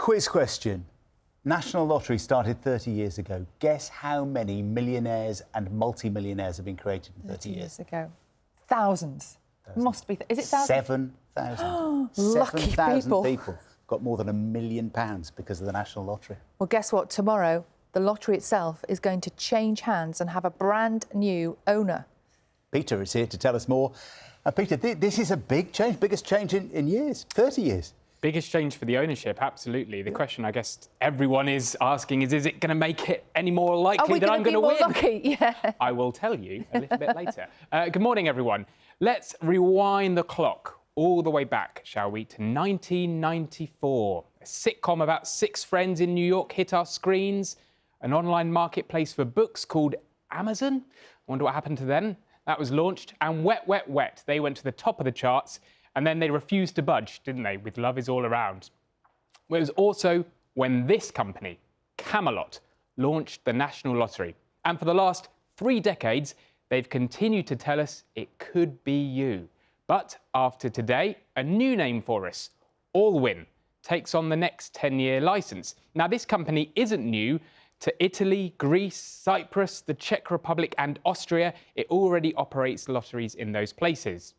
Quiz question. National Lottery started 30 years ago. Guess how many millionaires and multi-millionaires have been created in 30 years ago? Thousands. Must be. Is it thousands? 7,000. Lucky 7,000 people got more than £1 million because of the National Lottery. Well, guess what? Tomorrow, the lottery itself is going to change hands and have a brand new owner. Peter is here to tell us more. Peter, this is a big change, biggest change in years, 30 years. Biggest change for the ownership, absolutely. The question I guess everyone is asking is it going to make it any more likely that I'm going to win? Lucky? Yeah. I will tell you a little bit later. Good morning, everyone. Let's rewind the clock all the way back, shall we, to 1994. A sitcom about 6 friends in New York hit our screens. An online marketplace for books called Amazon. I wonder what happened to them. That was launched. And Wet, Wet, Wet. They went to the top of the charts. And then they refused to budge, didn't they, with Love Is All Around. Well, it was also when this company, Camelot, launched the National Lottery. And for the last 3 decades, they've continued to tell us it could be you. But after today, a new name for us, Allwyn, takes on the next 10-year licence. Now, this company isn't new to Italy, Greece, Cyprus, the Czech Republic and Austria. It already operates lotteries in those places.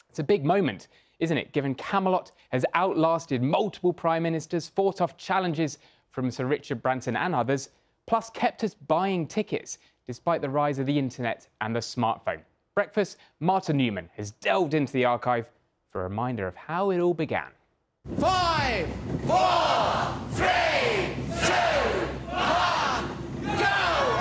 It's a big moment, isn't it, given Camelot has outlasted multiple prime ministers, fought off challenges from Sir Richard Branson and others, plus kept us buying tickets despite the rise of the internet and the smartphone. Breakfast, Martin Newman has delved into the archive for a reminder of how it all began. 5, 4, 3, 2, 1, go!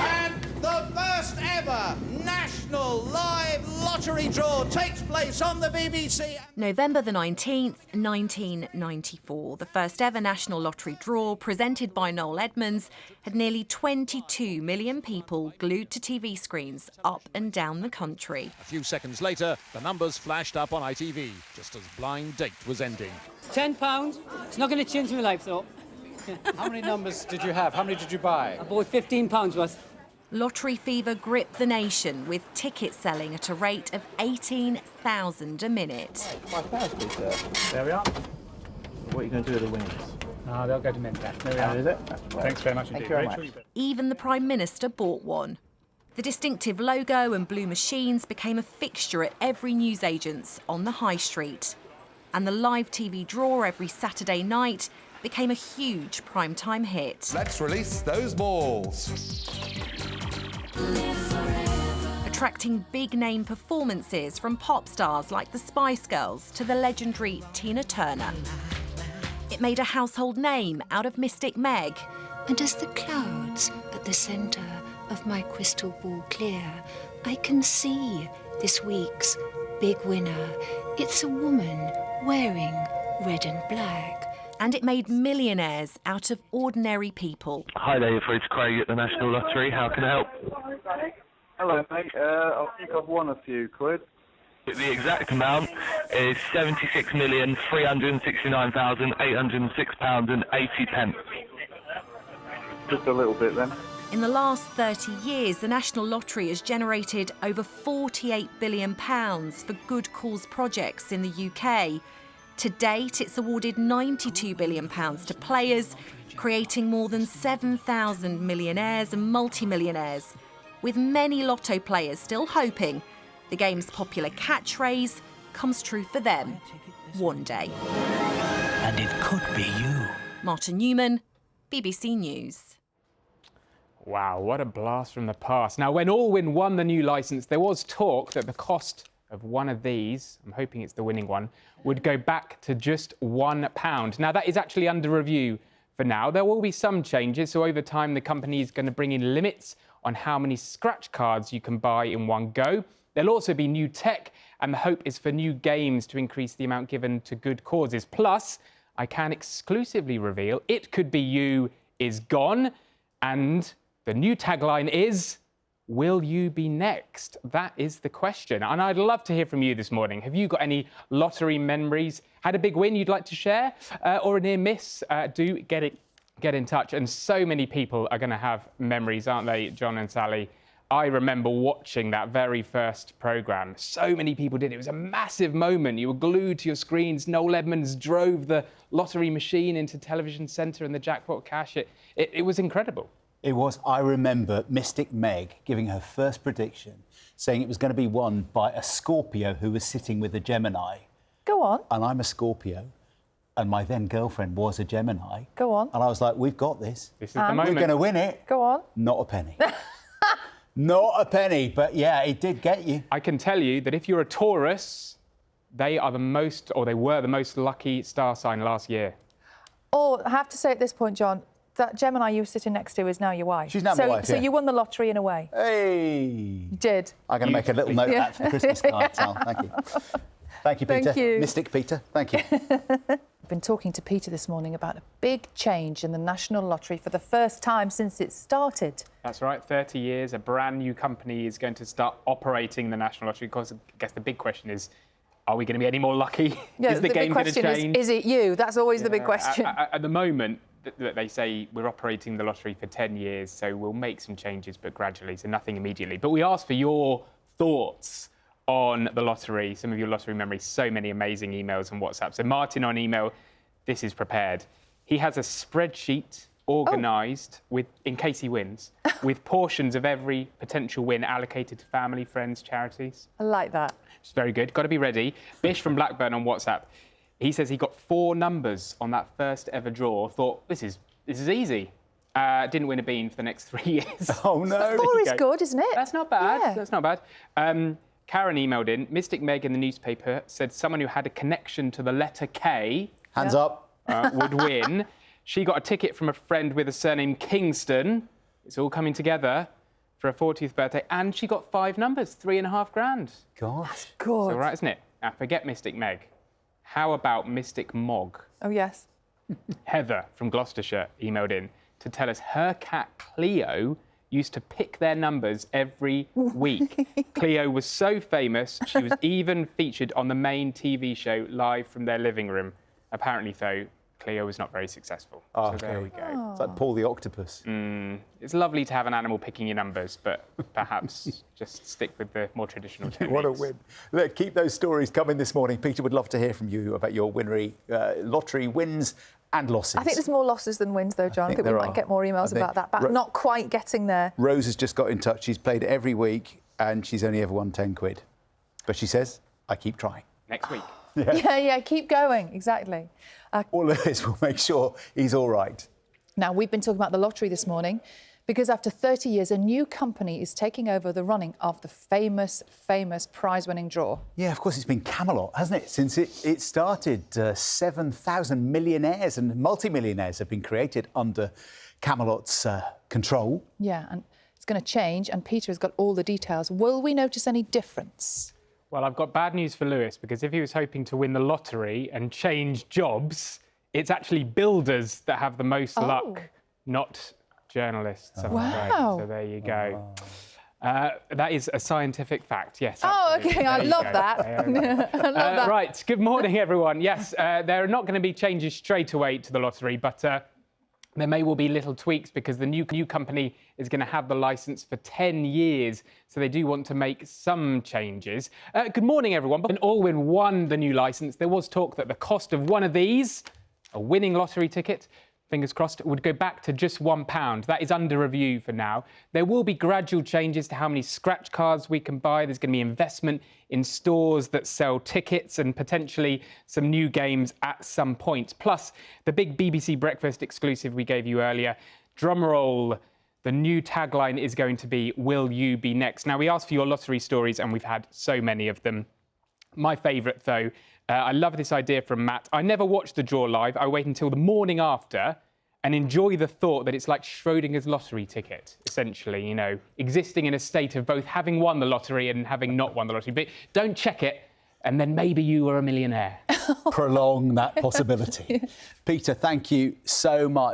And the first ever national live lottery draw takes place on the BBC. November the 19th, 1994. The first ever national lottery draw, presented by Noel Edmonds, had nearly 22 million people glued to TV screens up and down the country. A few seconds later, the numbers flashed up on ITV, just as Blind Date was ending. £10. It's not going to change my life, though. How many numbers did you have? How many did you buy? I bought £15 worth. Lottery fever gripped the nation, with tickets selling at a rate of 18,000 a minute. 5,000, please, sir. There we are. What are you going to do with the winnings? They'll go to mint. There we are. Is it? Thanks very much indeed. Thank you very much. Even the Prime Minister bought one. The distinctive logo and blue machines became a fixture at every newsagent's on the high street. And the live TV draw every Saturday night became a huge primetime hit. Let's release those balls. Attracting big-name performances from pop stars like the Spice Girls to the legendary Tina Turner. It made a household name out of Mystic Meg. And as the clouds at the centre of my crystal ball clear, I can see this week's big winner. It's a woman wearing red and black. And it made millionaires out of ordinary people. Hi there, you're free to Craig at the National Lottery. How can I help? Hello, mate. I think I've won a few quid. The exact amount is £76,369,806.80. Just a little bit, then. In the last 30 years, the National Lottery has generated over £48 billion for good cause projects in the UK. To date, it's awarded £92 billion to players, creating more than 7,000 millionaires and multimillionaires, with many lotto players still hoping the game's popular catchphrase comes true for them one day. And it could be you. Martin Newman, BBC News. Wow, what a blast from the past. Now, when Allwyn won the new licence, there was talk that the cost of one of these, I'm hoping it's the winning one, would go back to just £1. Now, that is actually under review for now. There will be some changes, so over time the company is going to bring in limits on how many scratch cards you can buy in one go. There'll also be new tech, and the hope is for new games to increase the amount given to good causes. Plus, I can exclusively reveal It Could Be You is gone, and the new tagline is, will you be next? That is the question. And I'd love to hear from you this morning. Have you got any lottery memories? Had a big win you'd like to share? Or a near miss? Do get in touch. And so many people are going to have memories, aren't they, John and Sally? I remember watching that very first programme. So many people did. It was a massive moment. You were glued to your screens. Noel Edmonds drove the lottery machine into Television Centre and the jackpot cash. It was incredible. It was. I remember Mystic Meg giving her first prediction, saying it was going to be won by a Scorpio who was sitting with a Gemini. Go on. And I'm a Scorpio, and my then girlfriend was a Gemini. Go on. And I was like, we've got this. This is the moment. We're going to win it. Go on. Not a penny. Not a penny, but yeah, it did get you. I can tell you that if you're a Taurus, they are the most, or they were the most lucky star sign last year. Or, I have to say at this point, John, that Gemini you were sitting next to is now your wife. She's now my wife, So yeah. you won the lottery in a way. Hey! You did. I'm going to make a little note of that for the Christmas card, Sal. Thank you. Thank you, Peter. Thank you. Mystic Peter, thank you. I've been talking to Peter this morning about a big change in the National Lottery for the first time since it started. That's right, 30 years, a brand new company is going to start operating the National Lottery. Of course, I guess the big question is, are we going to be any more lucky? Yeah, is the game going to change? big question is it you? That's always the big question. At the moment, they say we're operating the lottery for 10 years, so we'll make some changes, but gradually, so nothing immediately. But we asked for your thoughts on the lottery, some of your lottery memories, so many amazing emails and WhatsApp. So Martin on email, this is prepared. He has a spreadsheet organised with, in case he wins, with portions of every potential win allocated to family, friends, charities. I like that. It's very good. Got to be ready. Bish from Blackburn on WhatsApp. He says he got 4 numbers on that first ever draw. Thought, this is easy. Didn't win a bean for the next 3 years. Oh, no. 4 is good, isn't it? That's not bad. Yeah. That's not bad. Karen emailed in. Mystic Meg in the newspaper said someone who had a connection to the letter K... Hands up. ...would win. She got a ticket from a friend with a surname Kingston. It's all coming together for her 40th birthday. And she got 5 numbers, 3.5 grand. Gosh. Good. It's all right, isn't it? Now, forget Mystic Meg. How about Mystic Mog? Oh, yes. Heather from Gloucestershire emailed in to tell us her cat Cleo used to pick their numbers every week. Cleo was so famous, she was even featured on the main TV show live from their living room. Apparently, though, Cleo was not very successful. Oh, so there we go. It's like Paul the Octopus. It's lovely to have an animal picking your numbers, but perhaps just stick with the more traditional techniques. What a win. Look, keep those stories coming this morning. Peter would love to hear from you about your lottery wins and losses. I think there's more losses than wins, though, John. I think we might get more emails about that, but not quite getting there. Rose has just got in touch. She's played every week and she's only ever won 10 quid. But she says, I keep trying. Next week. Yeah, keep going. Exactly. All of this will make sure he's all right. Now, we've been talking about the lottery this morning because after 30 years, a new company is taking over the running of the famous prize-winning draw. Yeah, of course, it's been Camelot, hasn't it? Since it started, 7,000 millionaires and multimillionaires have been created under Camelot's control. Yeah, and it's going to change, and Peter has got all the details. Will we notice any difference? Well, I've got bad news for Lewis, because if he was hoping to win the lottery and change jobs, it's actually builders that have the most luck, not journalists. I'm afraid. So there you go. That is a scientific fact, yes. Absolutely. OK, I love that. I love that. Right, good morning, everyone. Yes, there are not going to be changes straight away to the lottery, but there may well be little tweaks because the new company is going to have the licence for 10 years, so they do want to make some changes. Good morning, everyone. When Allwyn won the new licence, there was talk that the cost of one of these, a winning lottery ticket, fingers crossed, would go back to just £1. That is under review for now. There will be gradual changes to how many scratch cards we can buy. There's going to be investment in stores that sell tickets and potentially some new games at some point. Plus, the big BBC Breakfast exclusive we gave you earlier. Drumroll, the new tagline is going to be, will you be next? Now, we asked for your lottery stories and we've had so many of them. My favourite, though, I love this idea from Matt. I never watch the draw live. I wait until the morning after and enjoy the thought that it's like Schrodinger's lottery ticket, essentially, you know, existing in a state of both having won the lottery and having not won the lottery. But don't check it, and then maybe you are a millionaire. Prolong that possibility. Peter, thank you so much.